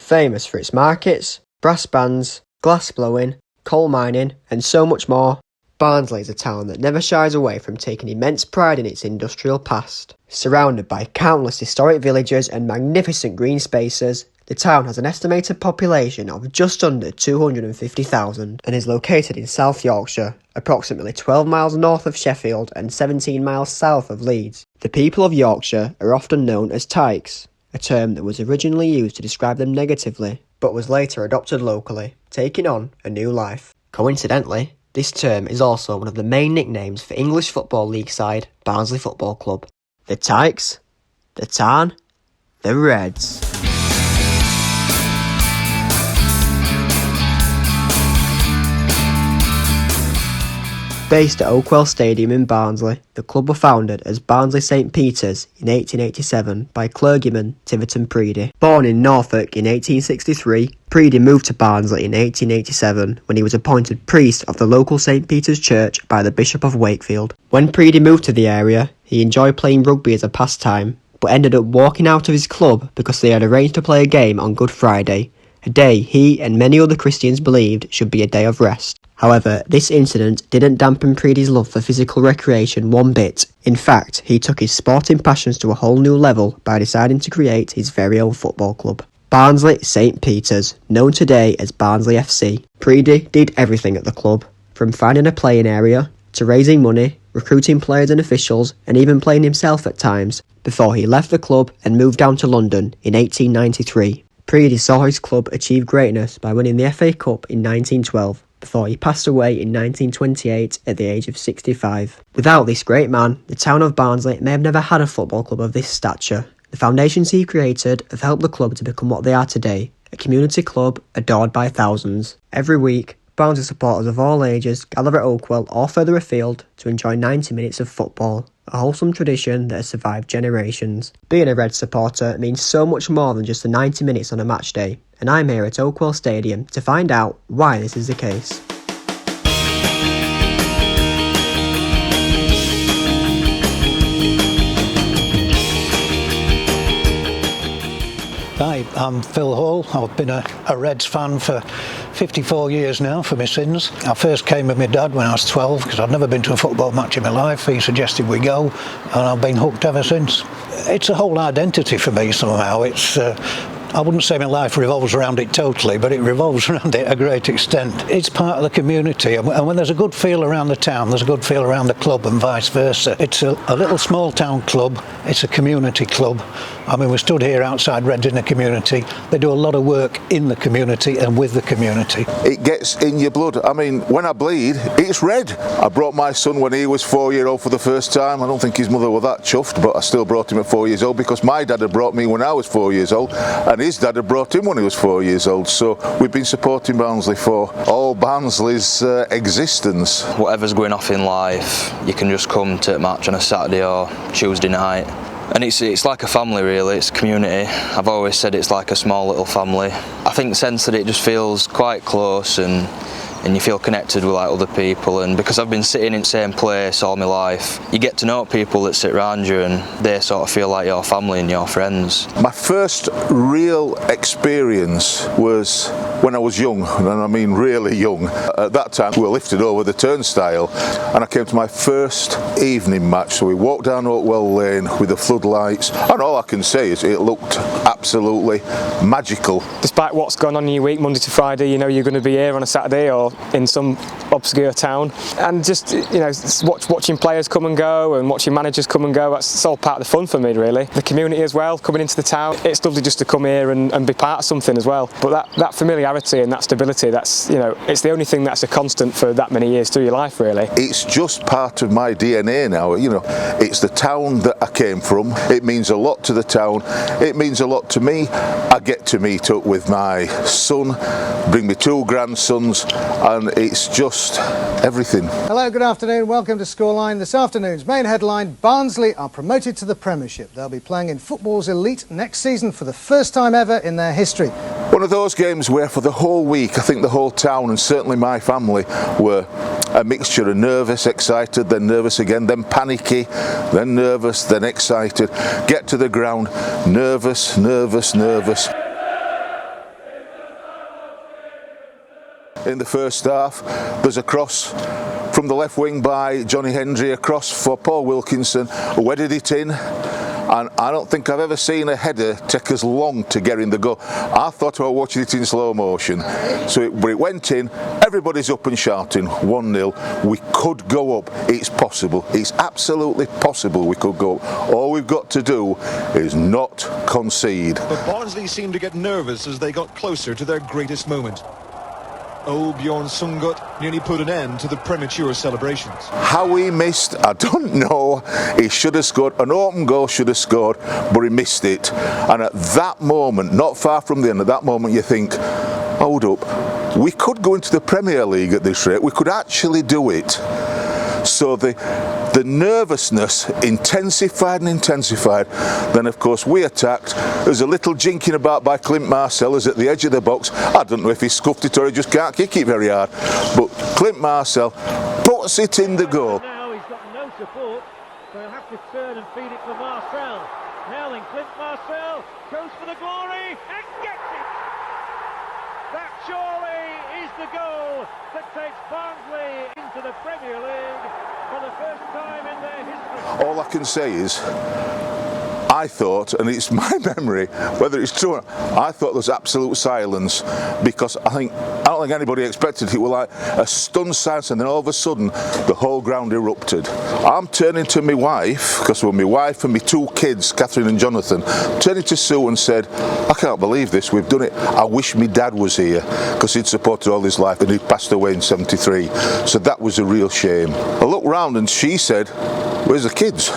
famous for its markets, brass bands, glass blowing, coal mining, and so much more. Barnsley is a town that never shies away from taking immense pride in its industrial past. Surrounded by countless historic villages and magnificent green spaces, the town has an estimated population of just under 250,000 and is located in South Yorkshire, approximately 12 miles north of Sheffield and 17 miles south of Leeds. The people of Yorkshire are often known as tykes, a term that was originally used to describe them negatively, but was later adopted locally, taking on a new life. Coincidentally, this term is also one of the main nicknames for English Football League side Barnsley Football Club. The Tykes, the Tarn, the Reds. Based at Oakwell Stadium in Barnsley, the club were founded as Barnsley St Peters in 1887 by clergyman Tiverton Preedy. Born in Norfolk in 1863, Preedy moved to Barnsley in 1887 when he was appointed priest of the local St Peter's Church by the Bishop of Wakefield. When Preedy moved to the area, he enjoyed playing rugby as a pastime, but ended up walking out of his club because they had arranged to play a game on Good Friday, a day he and many other Christians believed should be a day of rest. However, this incident didn't dampen Preedy's love for physical recreation one bit. In fact, he took his sporting passions to a whole new level by deciding to create his very own football club. Barnsley St Peters, known today as Barnsley FC. Preedy did everything at the club, from finding a playing area, to raising money, recruiting players and officials, and even playing himself at times, before he left the club and moved down to London in 1893. Preedy saw his club achieve greatness by winning the FA Cup in 1912. Before he passed away in 1928 at the age of 65. Without this great man, the town of Barnsley may have never had a football club of this stature. The foundations he created have helped the club to become what they are today, a community club adored by thousands. Every week, Barnsley supporters of all ages gather at Oakwell or further afield to enjoy 90 minutes of football, a wholesome tradition that has survived generations. Being a Red supporter means so much more than just the 90 minutes on a match day, and I'm here at Oakwell Stadium to find out why this is the case. Hi, I'm Phil Hall. I've been a Reds fan for 54 years now, for my sins. I first came with my dad when I was 12 because I'd never been to a football match in my life. He suggested we go, and I've been hooked ever since. It's a whole identity for me somehow. I wouldn't say my life revolves around it totally, but it revolves around it a great extent. It's part of the community, and when there's a good feel around the town, there's a good feel around the club, and vice versa. It's a little small town club, it's a community club. I mean, we stood here outside Reds in the community. They do a lot of work in the community and with the community. It gets in your blood. I mean, when I bleed, it's red. I brought my son when he was 4-year-old for the first time. I don't think his mother was that chuffed, but I still brought him at 4 years old because my dad had brought me when I was 4 years old, and his dad had brought him when he was 4 years old. So we've been supporting Barnsley for all Barnsley's existence. Whatever's going off in life, you can just come to a match on a Saturday or Tuesday night. And it's like a family really, it's a community. I've always said it's like a small little family. I think the sense that it just feels quite close and you feel connected with like other people, and because I've been sitting in the same place all my life, you get to know people that sit around you and they sort of feel like your family and your friends. My first real experience was when I was young, and I mean really young. At that time we were lifted over the turnstile and I came to my first evening match. So we walked down Oakwell Lane with the floodlights, and all I can say is it looked absolutely magical. Despite what's gone on in your week, Monday to Friday, you know you're going to be here on a Saturday or in some obscure town, and just watching players come and go and watching managers come and go, it's all part of the fun for me really. The community as well, coming into the town, it's lovely just to come here and be part of something as well. But that familiarity and that stability, that's, it's the only thing that's a constant for that many years through your life really. It's just part of my DNA now, it's the town that I came from. It means a lot to the town, it means a lot to me. I get to meet up with my son, bring me 2 grandsons, and it's just everything. Hello, good afternoon, welcome to Scoreline. This afternoon's main headline: Barnsley are promoted to the Premiership. They'll be playing in football's elite next season for the first time ever in their history. One of those games where for the whole week I think the whole town and certainly my family were a mixture of nervous, excited, then nervous again, then panicky, then nervous, then excited. Get to the ground, nervous, nervous, nervous. In the first half, there's a cross from the left wing by Johnny Hendry, across for Paul Wilkinson, who headed it in. And I don't think I've ever seen a header take as long to get in the goal. I thought I was watching it in slow motion. But it went in, everybody's up and shouting, 1-0. We could go up, it's possible. It's absolutely possible we could go up. All we've got to do is not concede. But Barnsley seemed to get nervous as they got closer to their greatest moment. Bjorn Sungut nearly put an end to the premature celebrations. How he missed, I don't know. He should have scored. An open goal should have scored, but he missed it. And at that moment, not far from the end, at that moment you think, hold up, we could go into the Premier League at this rate. We could actually do it. So the nervousness intensified and intensified. Then of course we attacked. There's a little jinking about by Clint Marcellus at the edge of the box. I don't know if he scuffed it or he just can't kick it very hard. But Clint Marcell puts it in the goal. Now he's got no support, so he'll have to turn and feed it for Marcell. Now then, Clint Marcell goes for the glory and gets it! That surely is the goal that takes Barnsley into the Premier League for the first time in their history. All I can say is, I thought, and it's my memory, whether it's true or not, I thought there was absolute silence, because I don't think anybody expected it. It was like a stunned silence, and then all of a sudden the whole ground erupted. I'm turning to my wife, because it was my wife and my two kids, Catherine and Jonathan, turning to Sue and said, I can't believe this, we've done it. I wish my dad was here, because he'd supported all his life and he'd passed away in '73. So that was a real shame. I looked round and she said, where's the kids?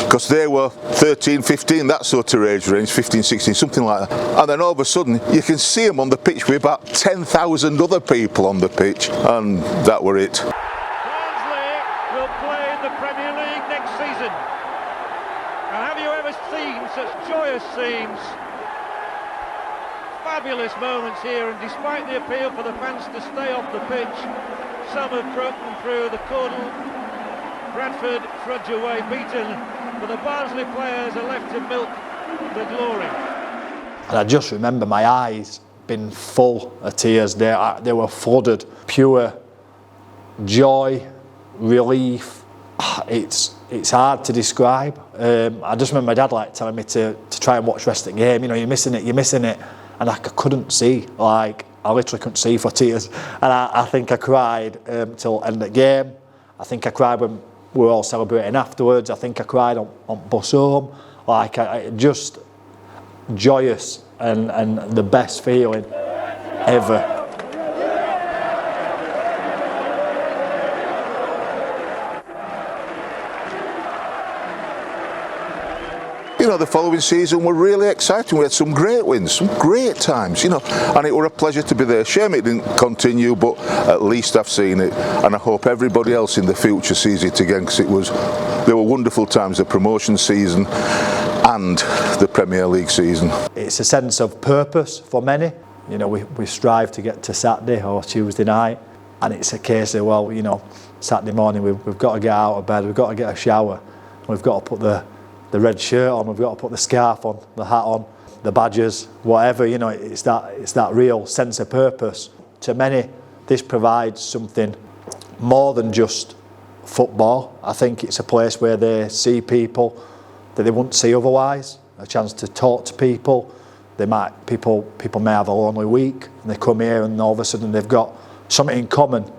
Because they were 13, 15, that sort of age range, 15, 16, something like that. And then all of a sudden, you can see them on the pitch with about 10,000 other people on the pitch, and that were it. Barnsley will play in the Premier League next season. And have you ever seen such joyous scenes? Fabulous moments here, and despite the appeal for the fans to stay off the pitch, some have broken through the cordon. Bradford trudge away beaten, but the Barnsley players are left to milk the glory. And I just remember my eyes being full of tears. They were flooded. Pure joy, relief. It's hard to describe. I just remember my dad telling me to try and watch the rest of the game. You know, you're missing it. And I couldn't see. I literally couldn't see for tears. And I think I cried till the end of the game. I think I cried when we were all celebrating afterwards. I think I cried on bus home. Just joyous and the best feeling ever. You know, the following season were really exciting. We had some great wins, some great times, you know, and it were a pleasure to be there. Shame it didn't continue, but at least I've seen it, and I hope everybody else in the future sees it again, because they were wonderful times, the promotion season and the Premier League season. It's a sense of purpose for many. You know, we strive to get to Saturday or Tuesday night, and it's a case of, well, you know, Saturday morning we've got to get out of bed, we've got to get a shower, we've got to put the red shirt on, we've got to put the scarf on, the hat on, the badges, whatever, you know, it's that real sense of purpose. To many, this provides something more than just football. I think it's a place where they see people that they wouldn't see otherwise, a chance to talk to people. People may have a lonely week, and they come here and all of a sudden they've got something in common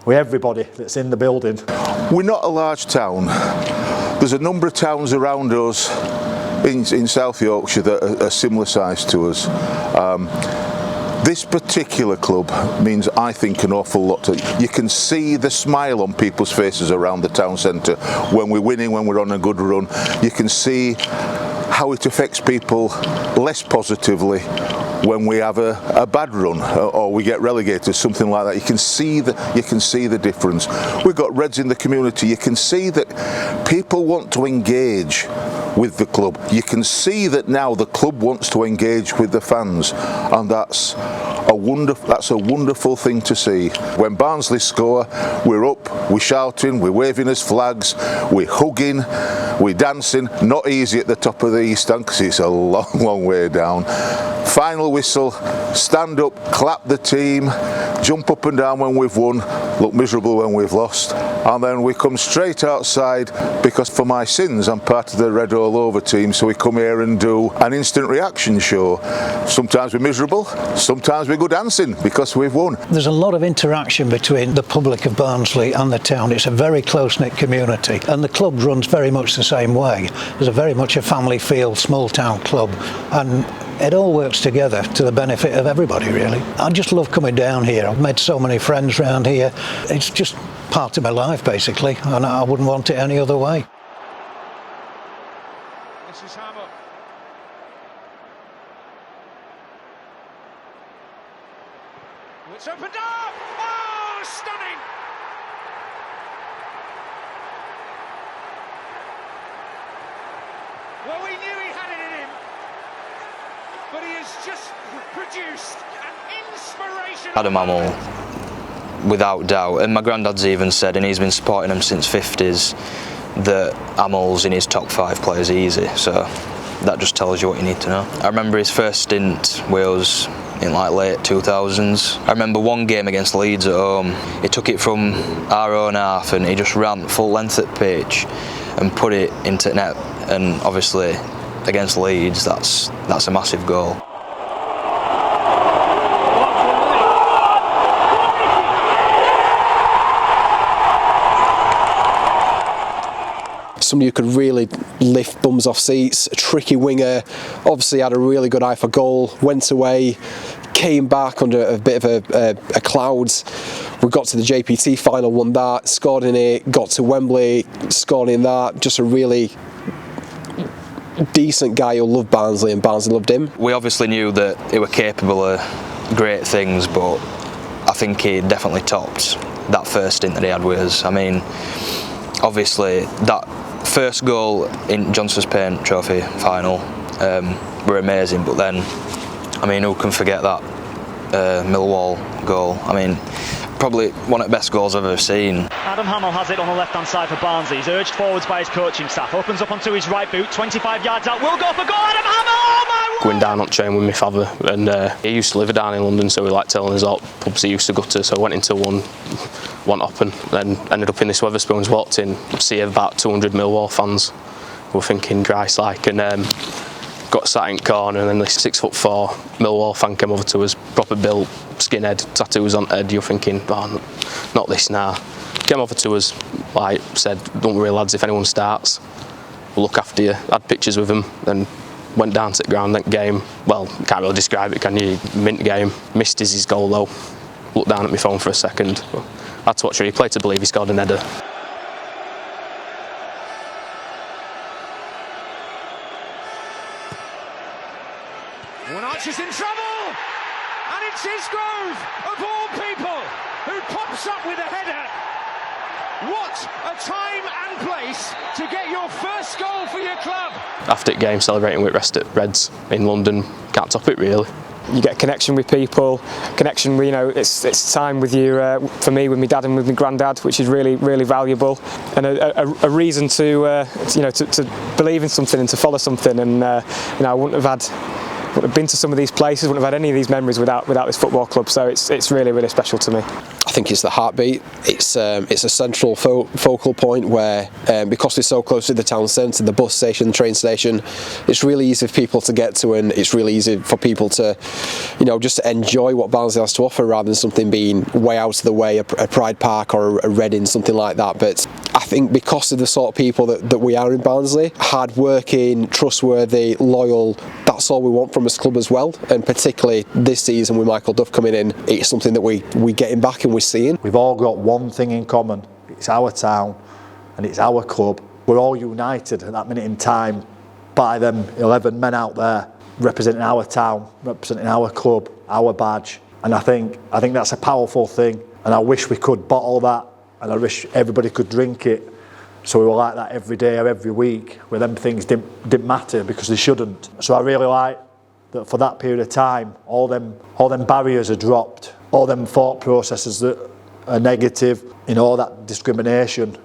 with everybody that's in the building. We're not a large town. There's a number of towns around us in South Yorkshire that are similar size to us. This particular club means, I think, an awful lot. You can see the smile on people's faces around the town centre when we're winning, when we're on a good run. You can see how it affects people less positively when we have a bad run or we get relegated, something like that. You can see the difference. We've got Reds in the community. You can see that people want to engage with the club. You can see that now the club wants to engage with the fans, and that's a wonderful thing to see. When Barnsley score, we're up, we're shouting, we're waving as flags, we're hugging, we're dancing. Not easy at the top of the East Stand because it's a long way down. Final whistle, stand up, clap the team, jump up and down when we've won, look miserable when we've lost, and then we come straight outside because for my sins I'm part of the Red All Over team, so we come here and do an instant reaction show. Sometimes we're miserable, sometimes we go dancing because we've won. There's a lot of interaction between the public of Barnsley and the town. It's a very close-knit community, and the club runs very much the same way. There's very much a family feel, small town club, and it all works together to the benefit of everybody, really. I just love coming down here. I've made so many friends around here. It's just part of my life, basically, and I wouldn't want it any other way. This is Hammer. It's opened up! Oh, stunning! Well, we knew he had it in him, but he has just produced an inspiration. Adam Hamel, without doubt, and my granddad's even said, and he's been supporting him since 50s, that Hamel's in his top 5 players easy, so that just tells you what you need to know. I remember his first stint Wales in like late 2000s. I remember one game against Leeds at home, he took it from our own half and he just ran full length at pitch and put it into net, and obviously against Leeds that's a massive goal. Somebody who could really lift bums off seats, a tricky winger, obviously had a really good eye for goal, went away, came back under a bit of a cloud. We got to the JPT final, won that, scored in it, got to Wembley, scored in that. Just a really decent guy who loved Barnsley and Barnsley loved him. We obviously knew that he were capable of great things, but I think he definitely topped that first stint that he had with us. I mean, obviously that first goal in Johnson's Paint Trophy final were amazing, but then, I mean, who can forget that Millwall goal? I mean, probably one of the best goals I've ever seen. Adam Hamel has it on the left-hand side for Barnsley. He's urged forwards by his coaching staff. Opens up onto his right boot, 25 yards out. Will go for goal. Adam Hamel! Oh my! Going down on train with my father, and he used to live down in London, so we like telling us all pubs he used to go to. So I went into one up and then ended up in this Wetherspoons. Walked in, see about 200 Millwall fans. We were thinking Christ like, and got sat in corner, and then this 6'4" Millwall fan came over to us, proper built, skinhead, tattoos on head. You're thinking, oh, not this now. Came over to us, like said, don't worry lads, if anyone starts, we'll look after you. Had pictures with him, then went down to the ground. That game, well, can't really describe it, can you? Mint game. Missed his goal though. Looked down at my phone for a second. I had to watch a replay to believe he scored an header. One Archer's in trouble, and it's Isgrove, of all people, who pops up with a header. What a time and place to get your first goal for your club. After the game, celebrating with rest at Reds in London, can't top it really. You get a connection with people, connection, you know, it's time with you, for me, with my dad and with my granddad, which is really, really valuable, and a reason to believe in something and to follow something. And I wouldn't have been to some of these places, wouldn't have had any of these memories without this football club. So it's really, really special to me. I think it's the heartbeat. It's a central focal point where, because we're so close to the town centre, the bus station, the train station, it's really easy for people to get to, and it's really easy for people to, just to enjoy what Barnsley has to offer, rather than something being way out of the way, a Pride Park or a Reading, something like that. But I think because of the sort of people that we are in Barnsley, hard-working, trustworthy, loyal, that's all we want from this club as well. And particularly this season with Michael Duff coming in, it's something that we getting back and we're seeing. We've all got one thing in common. It's our town and it's our club. We're all united at that minute in time by them 11 men out there representing our town, representing our club, our badge. And I think that's a powerful thing, and I wish we could bottle that, and I wish everybody could drink it So we were like that every day or every week, where them things didn't matter because they shouldn't. So I really like that for that period of time, all them barriers are dropped, all them thought processes that are negative, all that discrimination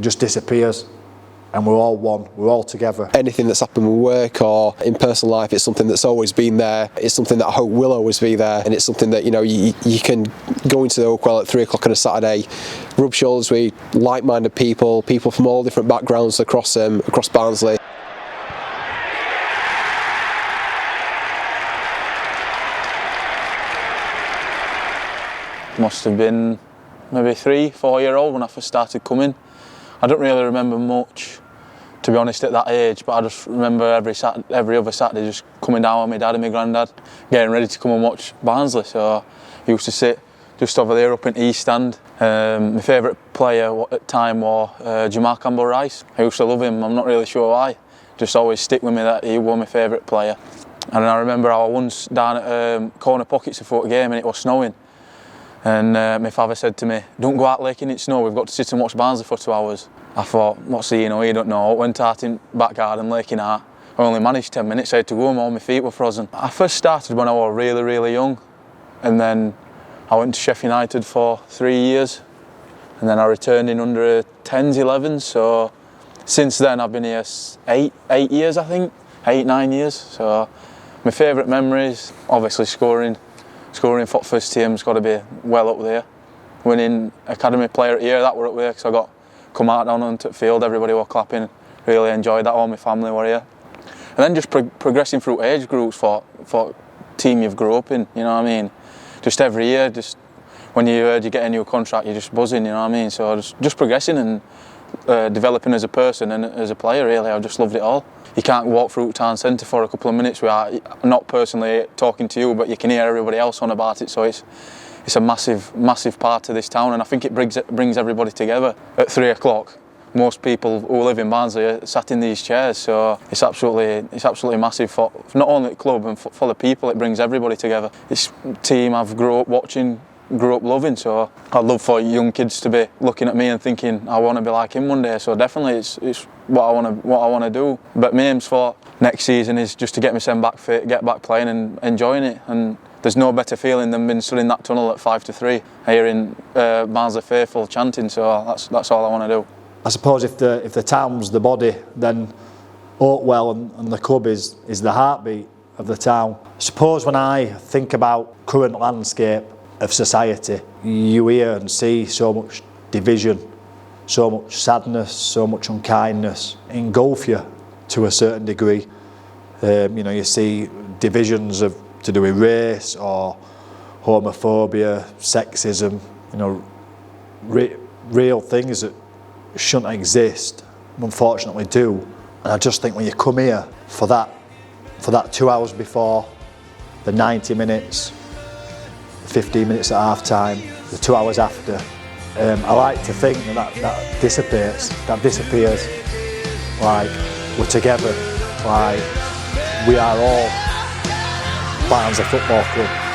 just disappears. And we're all one, we're all together. Anything that's happened with work or in personal life, it's something that's always been there. It's something that I hope will always be there, and it's something that you can go into the Oakwell at 3 o'clock on a Saturday, rub shoulders with like-minded people from all different backgrounds across Barnsley. Must have been maybe 3-4 year old when I first started coming. I don't really remember much, to be honest, at that age, but I just remember every other Saturday just coming down with my dad and my granddad, getting ready to come and watch Barnsley. So I used to sit just over there up in East Stand. My favourite player at the time was Jamal Campbell-Rice. I used to love him, I'm not really sure why. Just always stick with me that he was my favourite player. And I remember I was once down at Corner Pockets before a game and it was snowing. And my father said to me, "Don't go out lake in it snow, we've got to sit and watch Barnsley for 2 hours." I thought, what's he, he don't know. I went out in back garden, laking out. I only managed 10 minutes, I had to go home, all my feet were frozen. I first started when I was really, really young. And then I went to Sheffield United for 3 years. And then I returned in under 10s, 11s. So since then I've been here 8 years, I think. 8-9 years. So my favourite memories, obviously scoring for the first team's got to be well up there. Winning Academy Player of the Year, that were up there because I got come out down onto the field, everybody were clapping, really enjoyed that, all my family were here. And then just progressing through age groups for team you've grew up in, you know what I mean? Just every year, just when you heard you get a new contract, you're just buzzing, you know what I mean? So just progressing and developing as a person and as a player, really, I just loved it all. You can't walk through town centre for a couple of minutes without, not personally talking to you, but you can hear everybody else on about it, so it's a massive, massive part of this town, and I think it brings everybody together. At 3 o'clock, most people who live in Barnsley are sat in these chairs, so it's absolutely massive for not only the club and for the people. It brings everybody together. It's a team I've grew up watching, grew up loving, so I'd love for young kids to be looking at me and thinking I want to be like him one day. So definitely it's what I want to do. But my aims for next season is just to get myself back fit, get back playing and enjoying it. And there's no better feeling than being stood in that tunnel at 5-3, hearing Barnsley faithful chanting. So that's all I want to do. I suppose if the town's the body, then Oakwell and the club is the heartbeat of the town. I suppose when I think about current landscape of society, you hear and see so much division, so much sadness, so much unkindness engulf you to a certain degree. You see divisions to do with race or homophobia, sexism, real things that shouldn't exist, unfortunately do. And I just think when you come here for that 2 hours before, the 90 minutes, 15 minutes at half time, the 2 hours after, I like to think that disappears, like we're together, like we are all Barnsley Football Club.